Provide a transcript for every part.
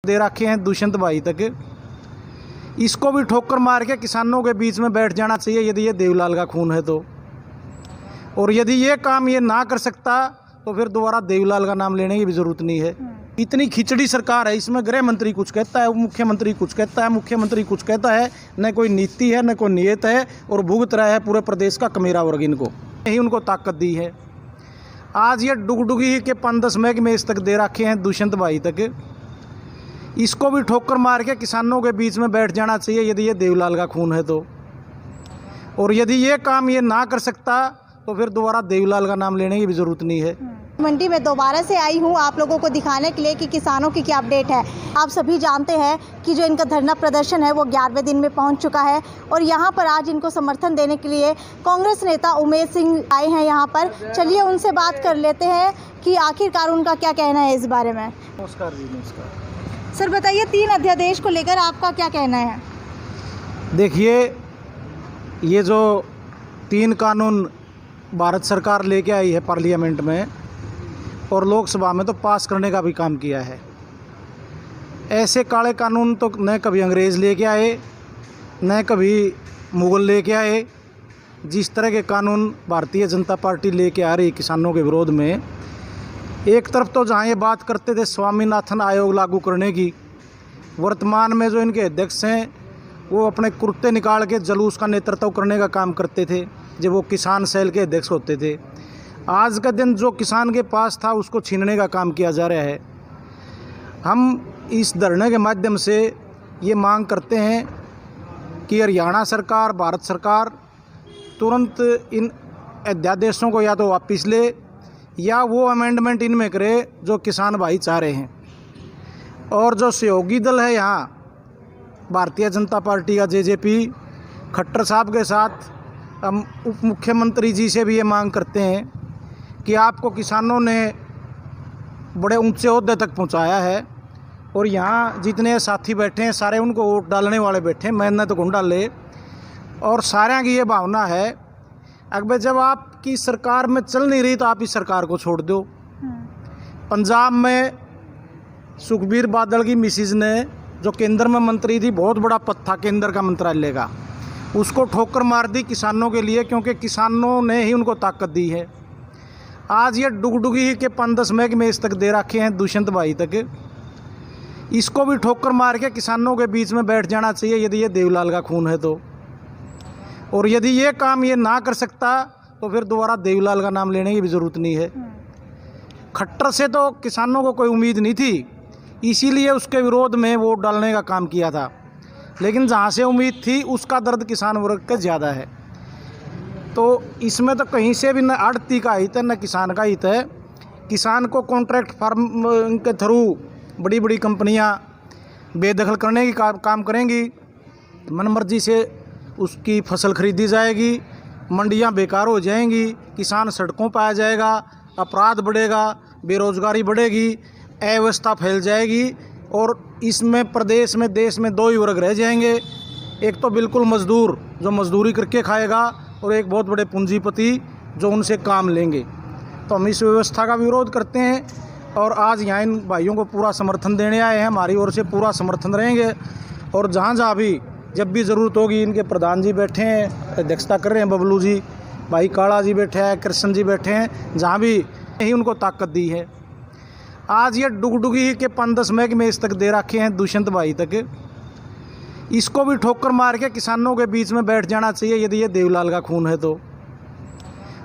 दे रखे हैं दुष्यंत भाई तक। इसको भी ठोकर मार के किसानों के बीच में बैठ जाना चाहिए यदि ये देवलाल का खून है तो। और यदि ये काम ये ना कर सकता तो फिर दोबारा देवलाल का नाम लेने की भी जरूरत नहीं है। इतनी खिचड़ी सरकार है, इसमें गृह मंत्री कुछ कहता है, मुख्यमंत्री कुछ कहता है, मुख्यमंत्री कुछ कहता है, न कोई नीति है न कोई नियत है, और भुगत रहा है पूरे प्रदेश का कमेरा वर्ग। इनको यही उनको ताकत दी है। आज ये डुगडुगी के 5-10 महकमे इस तक दे रखे हैं दुष्यंत भाई तक। इसको भी ठोकर मार के किसानों के बीच में बैठ जाना चाहिए यदि ये देवलाल का खून है तो। और यदि ये काम ये ना कर सकता तो फिर दोबारा देवलाल का नाम लेने की भी ज़रूरत नहीं है। मंडी में दोबारा से आई हूँ आप लोगों को दिखाने के लिए कि किसानों की क्या अपडेट है। आप सभी जानते हैं कि जो इनका धरना प्रदर्शन है वो 11वें दिन में पहुंच चुका है, और यहाँ पर आज इनको समर्थन देने के लिए कांग्रेस नेता उमेश सिंह आए हैं यहाँ पर। चलिए उनसे बात कर लेते हैं कि आखिरकार उनका क्या कहना है इस बारे में। नमस्कार जी। नमस्कार सर, बताइए 3 अध्यादेश को लेकर आपका क्या कहना है? देखिए, ये जो 3 कानून भारत सरकार लेके आई है पार्लियामेंट में और लोकसभा में तो पास करने का भी काम किया है। ऐसे काले कानून तो न कभी अंग्रेज़ लेके आए न कभी मुग़ल लेके आए। जिस तरह के कानून भारतीय जनता पार्टी लेके आ रही किसानों के विरोध में, एक तरफ तो जहाँ ये बात करते थे स्वामीनाथन आयोग लागू करने की, वर्तमान में जो इनके अध्यक्ष हैं वो अपने कुर्ते निकाल के जुलूस का नेतृत्व करने का काम करते थे जब वो किसान सेल के अध्यक्ष होते थे। आज का दिन जो किसान के पास था उसको छीनने का काम किया जा रहा है। हम इस धरने के माध्यम से ये मांग करते हैं कि हरियाणा सरकार, भारत सरकार तुरंत इन अध्यादेशों को या तो वापस ले या वो अमेंडमेंट इनमें करे जो किसान भाई चाह रहे हैं। और जो सहयोगी दल है यहाँ भारतीय जनता पार्टी का जेजेपी, खट्टर साहब के साथ हम उप मुख्यमंत्री जी से भी ये मांग करते हैं कि आपको किसानों ने बड़े ऊंचे ओहदे तक पहुंचाया है और यहाँ जितने साथी बैठे हैं सारे उनको वोट डालने वाले बैठे हैं, मेहनत को डाले। और सारे की ये भावना है अगर जब आपकी सरकार में चल नहीं रही तो आप इस सरकार को छोड़ दो। पंजाब में सुखबीर बादल की मिसिज ने जो केंद्र में मंत्री थी, बहुत बड़ा पद था केंद्र का मंत्रालय का, उसको ठोकर मार दी किसानों के लिए, क्योंकि किसानों ने ही उनको ताकत दी है। आज ये डुगडुगी के 5-10 महकमे इस तक दे रखे हैं दुष्यंत भाई तक। इसको भी ठोकर मार के किसानों के बीच में बैठ जाना चाहिए यदि ये देवलाल का खून है तो। और यदि ये काम ये ना कर सकता तो फिर दोबारा देवलाल का नाम लेने की भी ज़रूरत नहीं है। खट्टर से तो किसानों को कोई उम्मीद नहीं थी, इसीलिए उसके विरोध में वोट डालने का काम किया था। लेकिन जहाँ से उम्मीद थी उसका दर्द किसान वर्ग का ज़्यादा है। तो इसमें तो कहीं से भी न आड़ती का हित है न किसान का हित है। किसान को कॉन्ट्रैक्ट फार्म के थ्रू बड़ी बड़ी कंपनियां बेदखल करने की काम करेंगी, मनमर्जी से उसकी फसल खरीदी जाएगी, मंडियां बेकार हो जाएंगी, किसान सड़कों पर आ जाएगा, अपराध बढ़ेगा, बेरोज़गारी बढ़ेगी, अव्यवस्था फैल जाएगी। और इसमें प्रदेश में देश में 2 ही वर्ग रह जाएंगे, एक तो बिल्कुल मज़दूर जो मज़दूरी करके खाएगा और एक बहुत बड़े पूंजीपति जो उनसे काम लेंगे। तो हम इस व्यवस्था का विरोध करते हैं और आज यहाँ इन भाइयों को पूरा समर्थन देने आए हैं। हमारी ओर से पूरा समर्थन रहेंगे और जहाँ जहाँ भी जब भी ज़रूरत होगी, इनके प्रधान जी बैठे हैं, अध्यक्षता कर रहे हैं, बबलू जी, भाई काला जी बैठे हैं, कृष्ण जी बैठे हैं, जहाँ भी ही उनको ताकत दी है। आज ये डुगडुगी के 5-10 महकमे इस तक दे रखे हैं दुष्यंत भाई तक। इसको भी ठोकर मार के किसानों के बीच में बैठ जाना चाहिए यदि ये देवलाल का खून है तो।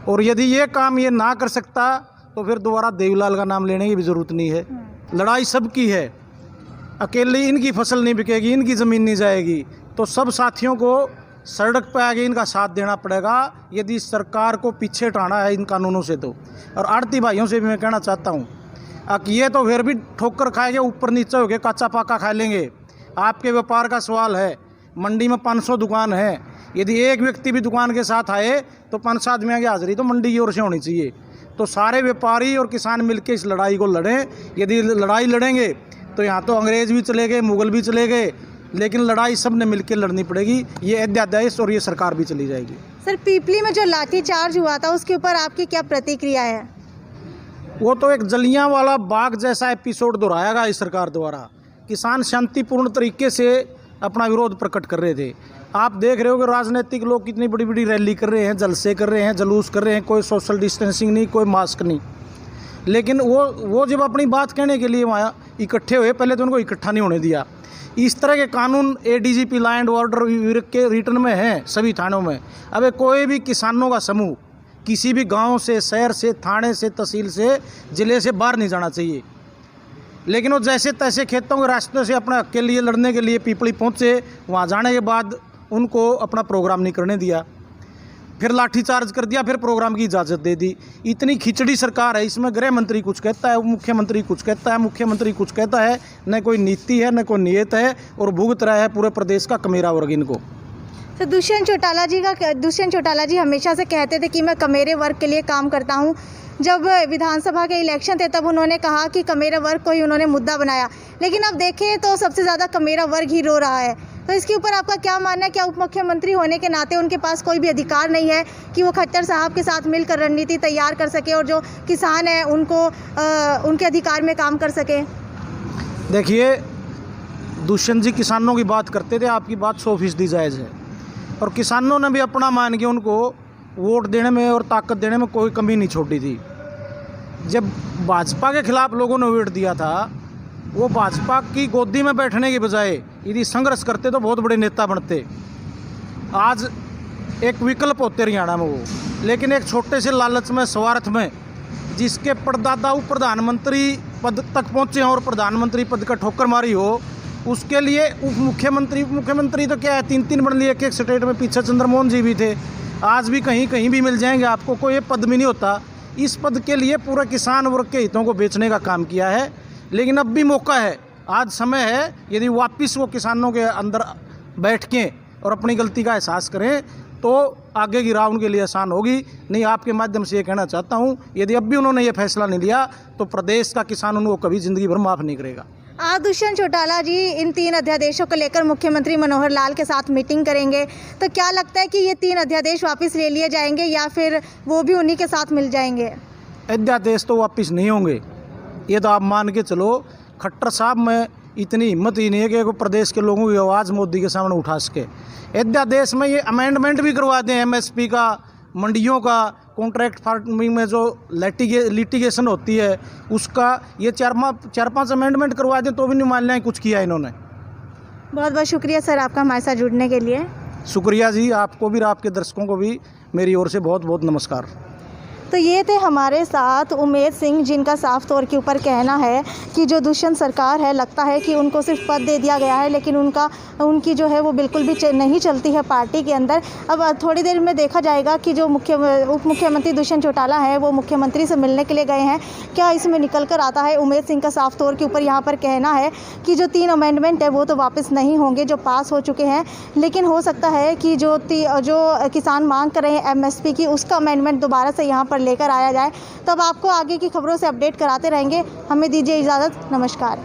और यदि ये काम ये ना कर सकता तो फिर दोबारा देवलाल का नाम लेने की भी ज़रूरत नहीं है। लड़ाई सबकी है, अकेले इनकी फसल नहीं बिकेगी, इनकी ज़मीन नहीं जाएगी, तो सब साथियों को सड़क पर आगे इनका साथ देना पड़ेगा यदि सरकार को पीछे हटाना है इन कानूनों से तो। और आड़ती भाइयों से भी मैं कहना चाहता हूँ कि ये तो फिर भी ठोकर खाएंगे, ऊपर नीचे होके कच्चा पाका खा लेंगे। आपके व्यापार का सवाल है, मंडी में 500 दुकान है, यदि एक व्यक्ति भी दुकान के साथ आए तो 5 आदमियों की हाजिरी तो मंडी की ओर से होनी चाहिए। तो सारे व्यापारी और किसान मिलकर इस लड़ाई को लड़ें। यदि लड़ाई लड़ेंगे तो यहाँ तो अंग्रेज़ भी चले गए, मुग़ल भी चले गए, लेकिन लड़ाई सब ने मिलकर लड़नी पड़ेगी। ये अध्यादेश और ये सरकार भी चली जाएगी। सर, पीपली में जो लाठीचार्ज हुआ था उसके ऊपर आपकी क्या प्रतिक्रिया है? वो तो एक जलियांवाला बाग जैसा एपिसोड दोहराया गया इस सरकार द्वारा। किसान शांतिपूर्ण तरीके से अपना विरोध प्रकट कर रहे थे। आप देख रहे हो कि राजनीतिक लोग कितनी बड़ी बड़ी रैली कर रहे हैं, जलसे कर रहे हैं, जुलूस कर रहे हैं, कोई सोशल डिस्टेंसिंग नहीं, कोई मास्क नहीं। लेकिन वो जब अपनी बात कहने के लिए वहाँ इकट्ठे हुए, पहले तो उनको इकट्ठा नहीं होने दिया। इस तरह के कानून ADGP लॉ एंड ऑर्डर विभाग के रिटर्न में हैं सभी थानों में। अब कोई भी किसानों का समूह किसी भी गांव से, शहर से, थाने से, तहसील से, ज़िले से बाहर नहीं जाना चाहिए। लेकिन वो जैसे तैसे खेतों के रास्ते से अपने हक के लिए लड़ने के लिए पीपली पहुँचे। वहाँ जाने के बाद उनको अपना प्रोग्राम नहीं करने दिया, फिर लाठीचार्ज कर दिया, फिर प्रोग्राम की इजाज़त दे दी। इतनी खिचड़ी सरकार है। इसमें गृह मंत्री कुछ कहता है, मुख्यमंत्री कुछ कहता है, मुख्यमंत्री कुछ कहता है। न कोई नीति है, न कोई नियत है, और भुगत रहा है पूरे प्रदेश का कमेरा वर्ग इनको। तो दुष्यंत चौटाला जी हमेशा से कहते थे कि मैं कमेरे वर्ग के लिए काम करता हूं। जब विधानसभा के इलेक्शन थे तब उन्होंने कहा कि कमेरा वर्ग को ही उन्होंने मुद्दा बनाया, लेकिन अब देखें तो सबसे ज़्यादा कमेरा वर्ग ही रो रहा है। तो इसके ऊपर आपका क्या मानना है? क्या उप मुख्यमंत्री होने के नाते उनके पास कोई भी अधिकार नहीं है कि वो खट्टर साहब के साथ मिलकर रणनीति तैयार कर सके और जो किसान हैं उनको उनके अधिकार में काम कर सके? देखिए, दुष्यंत जी किसानों की बात करते थे, आपकी बात 100% जायज़ है, और किसानों ने भी अपना मान के उनको वोट देने में और ताकत देने में कोई कमी नहीं छोड़ी थी। जब भाजपा के खिलाफ लोगों ने वोट दिया था, वो भाजपा की गोदी में बैठने के बजाय यदि संघर्ष करते तो बहुत बड़े नेता बनते। आज एक विकल्प होते हरियाणा में वो, लेकिन एक छोटे से लालच में, स्वार्थ में, जिसके परदादा प्रधानमंत्री पद तक पहुँचे हों और प्रधानमंत्री पद का ठोकर मारी हो, उसके लिए उप मुख्यमंत्री तो क्या है, 3 बन लिए एक स्टेट में। पीछे चंद्रमोहन जी भी थे, आज भी कहीं भी मिल जाएंगे आपको, कोई पद भी नहीं होता। इस पद के लिए पूरा किसान वर्ग के हितों को बेचने का काम किया है। लेकिन अब भी मौका है, आज समय है, यदि वापस वो किसानों के अंदर बैठ के और अपनी गलती का एहसास करें तो आगे की राह उनके लिए आसान होगी। नहीं, आपके माध्यम से ये कहना चाहता हूँ, यदि अब भी उन्होंने ये फैसला नहीं लिया तो प्रदेश का किसान उनको कभी ज़िंदगी भर माफ़ नहीं करेगा। आज दुष्यंत चौटाला जी इन 3 अध्यादेशों को लेकर मुख्यमंत्री मनोहर लाल के साथ मीटिंग करेंगे, तो क्या लगता है कि ये 3 अध्यादेश वापस ले लिए जाएंगे या फिर वो भी उन्हीं के साथ मिल जाएंगे? अध्यादेश तो वापस नहीं होंगे, ये तो आप मान के चलो। खट्टर साहब में इतनी हिम्मत ही नहीं है कि वो प्रदेश के लोगों की आवाज़ मोदी के सामने उठा सके। अध्यादेश में ये अमेंडमेंट भी करवा दें, MSP का, मंडियों का, कॉन्ट्रैक्ट फार्मिंग में जो लिटिगेशन होती है उसका, ये 4-5 अमेंडमेंट करवा दें तो भी नहीं मान लें कुछ किया इन्होंने। बहुत बहुत शुक्रिया सर आपका हमारे साथ जुड़ने के लिए। शुक्रिया जी, आपको भी और आपके दर्शकों को भी मेरी ओर से बहुत बहुत नमस्कार। तो ये थे हमारे साथ उमेद सिंह, जिनका साफ तौर के ऊपर कहना है कि जो दुष्यंत सरकार है, लगता है कि उनको सिर्फ पद दे दिया गया है, लेकिन उनकी जो है वो बिल्कुल भी नहीं चलती है पार्टी के अंदर। अब थोड़ी देर में देखा जाएगा कि जो उप मुख्यमंत्री दुष्यंत चौटाला है वो मुख्यमंत्री से मिलने के लिए गए हैं, क्या इसमें निकल कर आता है। उमेद सिंह का साफ तौर के ऊपर यहाँ पर कहना है कि जो 3 अमेंडमेंट है वो तो वापस नहीं होंगे जो पास हो चुके हैं, लेकिन हो सकता है कि जो किसान मांग कर रहे हैं MSP की, उसका अमेंडमेंट दोबारा से यहाँ पर लेकर आया जाए। तब आपको आगे की खबरों से अपडेट कराते रहेंगे। हमें दीजिए इजाज़त, नमस्कार।